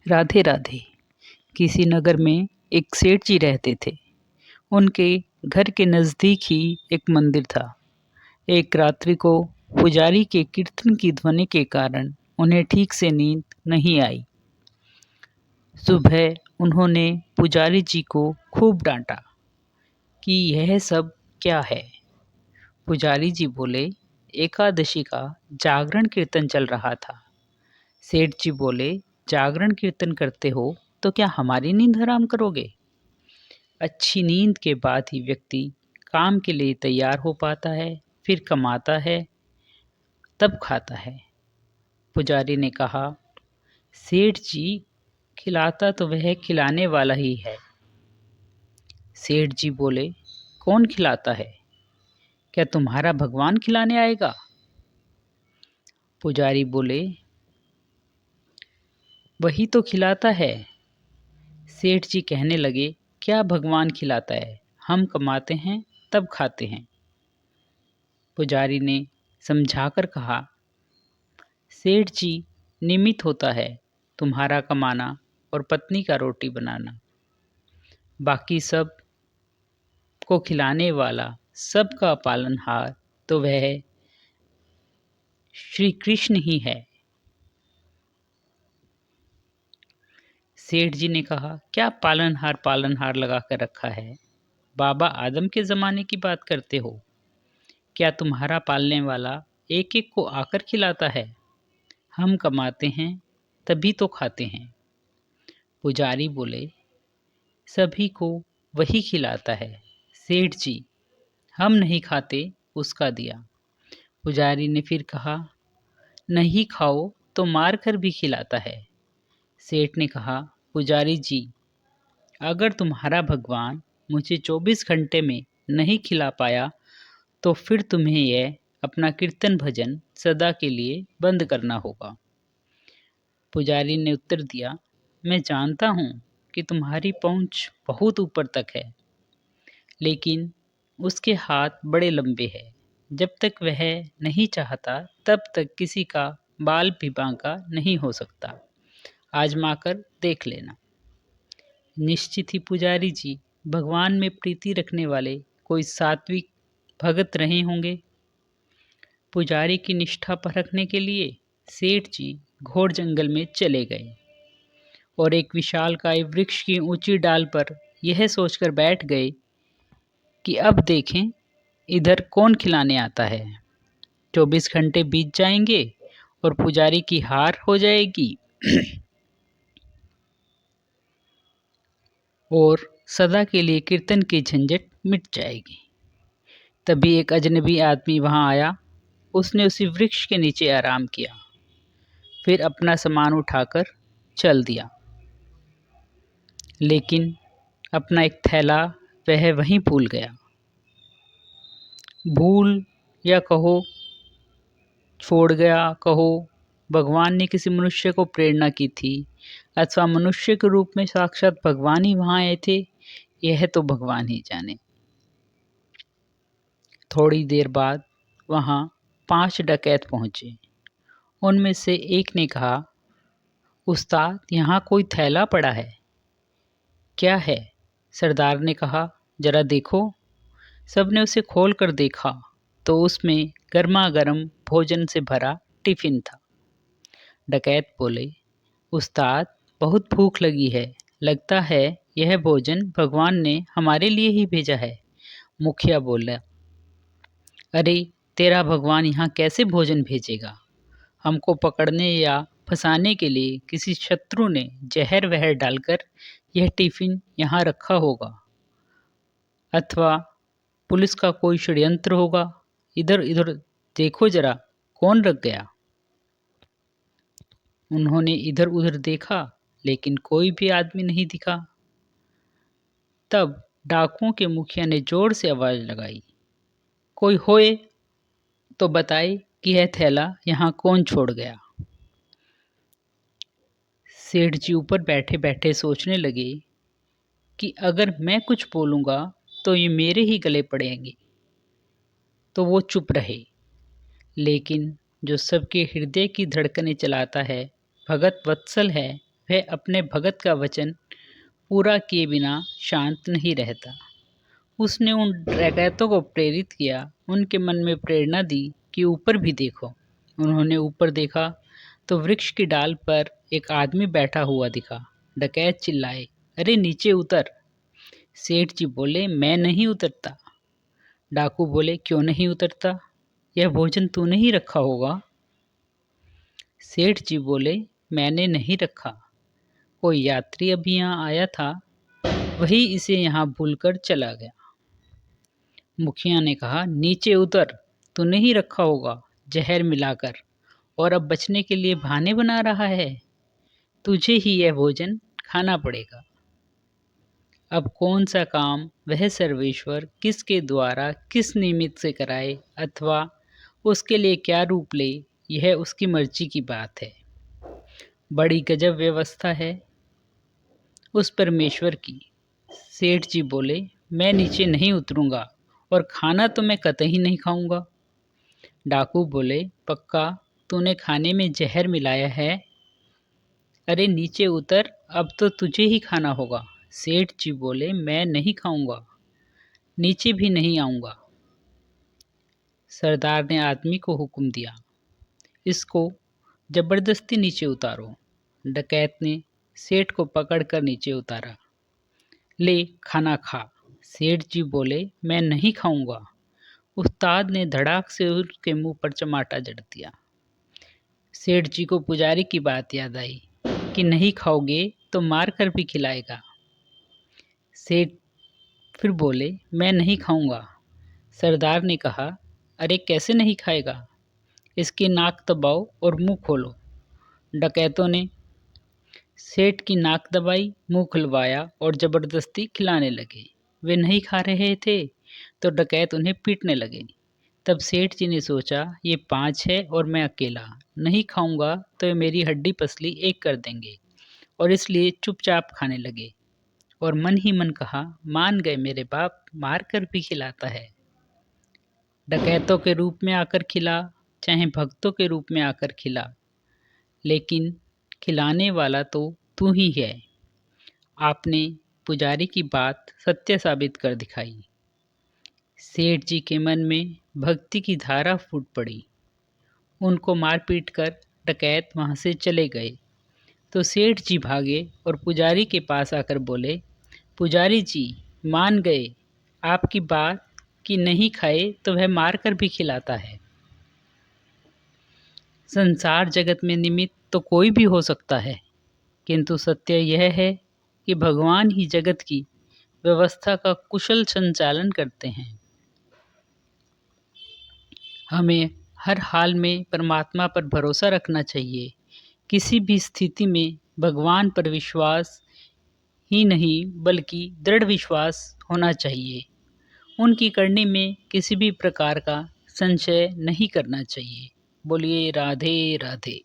राधे राधे। किसी नगर में एक सेठ जी रहते थे। उनके घर के नज़दीक ही एक मंदिर था। एक रात्रि को पुजारी के कीर्तन की ध्वनि के कारण उन्हें ठीक से नींद नहीं आई। सुबह उन्होंने पुजारी जी को खूब डांटा कि यह सब क्या है। पुजारी जी बोले, एकादशी का जागरण कीर्तन चल रहा था। सेठ जी बोले, जागरण कीर्तन करते हो तो क्या हमारी नींद हराम करोगे? अच्छी नींद के बाद ही व्यक्ति काम के लिए तैयार हो पाता है, फिर कमाता है, तब खाता है। पुजारी ने कहा, सेठ जी, खिलाता तो वह खिलाने वाला ही है। सेठ जी बोले, कौन खिलाता है? क्या तुम्हारा भगवान खिलाने आएगा? पुजारी बोले, वही तो खिलाता है। सेठ जी कहने लगे, क्या भगवान खिलाता है? हम कमाते हैं तब खाते हैं। पुजारी ने समझाकर कहा, सेठ जी, निमित्त होता है तुम्हारा कमाना और पत्नी का रोटी बनाना। बाकी सब को खिलाने वाला, सबका पालनहार तो वह श्री कृष्ण ही है। सेठ जी ने कहा, क्या पालनहार पालनहार लगा कर रखा है? बाबा आदम के ज़माने की बात करते हो? क्या तुम्हारा पालने वाला एक एक को आकर खिलाता है? हम कमाते हैं तभी तो खाते हैं। पुजारी बोले, सभी को वही खिलाता है। सेठ जी, हम नहीं खाते, उसका दिया। पुजारी ने फिर कहा, नहीं खाओ तो मार कर भी खिलाता है। सेठ ने कहा, पुजारी जी, अगर तुम्हारा भगवान मुझे 24 घंटे में नहीं खिला पाया तो फिर तुम्हें यह अपना कीर्तन भजन सदा के लिए बंद करना होगा। पुजारी ने उत्तर दिया, मैं जानता हूँ कि तुम्हारी पहुँच बहुत ऊपर तक है, लेकिन उसके हाथ बड़े लंबे हैं। जब तक वह नहीं चाहता तब तक किसी का बाल भी बांका नहीं हो सकता। आजमा कर देख लेना। निश्चित ही पुजारी जी भगवान में प्रीति रखने वाले कोई सात्विक भगत रहे होंगे। पुजारी की निष्ठा परखने के लिए सेठ जी घोर जंगल में चले गए और एक विशालकाय वृक्ष की ऊंची डाल पर यह सोचकर बैठ गए कि अब देखें इधर कौन खिलाने आता है। 24 घंटे बीत जाएंगे और पुजारी की हार हो जाएगी और सदा के लिए कीर्तन की झंझट मिट जाएगी। तभी एक अजनबी आदमी वहां आया। उसने उसी वृक्ष के नीचे आराम किया, फिर अपना सामान उठाकर चल दिया। लेकिन अपना एक थैला वह वहीं भूल गया। भूल या कहो छोड़ गया कहो, भगवान ने किसी मनुष्य को प्रेरणा की थी अथवा मनुष्य के रूप में साक्षात भगवान ही वहां आए थे, यह तो भगवान ही जाने। थोड़ी देर बाद वहां 5 डकैत पहुंचे। उनमें से एक ने कहा, उस्ताद, यहाँ कोई थैला पड़ा है। क्या है? सरदार ने कहा, जरा देखो। सबने उसे खोल कर देखा तो उसमें गर्मा गर्म भोजन से भरा टिफिन था। डकैत बोले, उस्ताद, बहुत भूख लगी है, लगता है यह भोजन भगवान ने हमारे लिए ही भेजा है। मुखिया बोला, अरे, तेरा भगवान यहाँ कैसे भोजन भेजेगा? हमको पकड़ने या फंसाने के लिए किसी शत्रु ने जहर वहर डालकर यह टिफिन यहाँ रखा होगा, अथवा पुलिस का कोई षड्यंत्र होगा। इधर इधर देखो जरा, कौन रख गया? उन्होंने इधर उधर देखा, लेकिन कोई भी आदमी नहीं दिखा। तब डाकुओं के मुखिया ने जोर से आवाज लगाई, कोई होए तो बताए कि यह थैला यहाँ कौन छोड़ गया। सेठ जी ऊपर बैठे बैठे सोचने लगे कि अगर मैं कुछ बोलूँगा तो ये मेरे ही गले पड़ेंगे, तो वो चुप रहे। लेकिन जो सबके हृदय की धड़कनें चलाता है, भगत वत्सल है, वह अपने भगत का वचन पूरा किए बिना शांत नहीं रहता। उसने उन डकैतों को प्रेरित किया, उनके मन में प्रेरणा दी कि ऊपर भी देखो। उन्होंने ऊपर देखा तो वृक्ष की डाल पर एक आदमी बैठा हुआ दिखा। डकैत चिल्लाए, अरे नीचे उतर। सेठ जी बोले, मैं नहीं उतरता। डाकू बोले, क्यों नहीं उतरता? यह भोजन तूने ही रखा होगा। सेठ जी बोले, मैंने नहीं रखा, कोई यात्री अभी यहाँ आया था, वही इसे यहाँ भूलकर चला गया। मुखिया ने कहा, नीचे उतर, तूने ही रखा होगा जहर मिलाकर, और अब बचने के लिए बहाने बना रहा है। तुझे ही यह भोजन खाना पड़ेगा। अब कौन सा काम वह सर्वेश्वर किसके द्वारा किस निमित्त से कराए अथवा उसके लिए क्या रूप ले, यह उसकी मर्जी की बात है। बड़ी गजब व्यवस्था है उस परमेश्वर की। सेठ जी बोले, मैं नीचे नहीं उतरूंगा और खाना तो मैं कतई नहीं खाऊंगा। डाकू बोले, पक्का तूने खाने में जहर मिलाया है? अरे नीचे उतर, अब तो तुझे ही खाना होगा। सेठ जी बोले, मैं नहीं खाऊंगा, नीचे भी नहीं आऊंगा। सरदार ने आदमी को हुक्म दिया, इसको जबरदस्ती नीचे उतारो। डकैत ने सेठ को पकड़कर नीचे उतारा। ले खाना खा। सेठ जी बोले, मैं नहीं खाऊंगा। उस्ताद ने धड़ाक से उसके मुंह पर चमाटा जड़ दिया। सेठ जी को पुजारी की बात याद आई कि नहीं खाओगे तो मार कर भी खिलाएगा। सेठ फिर बोले, मैं नहीं खाऊंगा। सरदार ने कहा, अरे कैसे नहीं खाएगा? इसकी नाक दबाओ और मुंह खोलो। डकैतों ने सेठ की नाक दबाई, मुंह खुलवाया और जबरदस्ती खिलाने लगे। वे नहीं खा रहे थे तो डकैत उन्हें पीटने लगे। तब सेठ जी ने सोचा, ये 5 है और मैं अकेला, नहीं खाऊंगा तो ये मेरी हड्डी पसली एक कर देंगे, और इसलिए चुपचाप खाने लगे और मन ही मन कहा, मान गए मेरे बाप, मार कर भी खिलाता है। डकैतों के रूप में आकर खिला, चाहे भक्तों के रूप में आकर खिला, लेकिन खिलाने वाला तो तू ही है। आपने पुजारी की बात सत्य साबित कर दिखाई। सेठ जी के मन में भक्ति की धारा फूट पड़ी। उनको मार पीट कर डकैत वहां से चले गए तो सेठ जी भागे और पुजारी के पास आकर बोले, पुजारी जी मान गए आपकी बात कि नहीं खाए तो वह मार कर भी खिलाता है। संसार जगत में निमित्त तो कोई भी हो सकता है, किंतु सत्य यह है कि भगवान ही जगत की व्यवस्था का कुशल संचालन करते हैं। हमें हर हाल में परमात्मा पर भरोसा रखना चाहिए। किसी भी स्थिति में भगवान पर विश्वास ही नहीं बल्कि दृढ़ विश्वास होना चाहिए। उनकी करनी में किसी भी प्रकार का संशय नहीं करना चाहिए। बोलिए राधे राधे।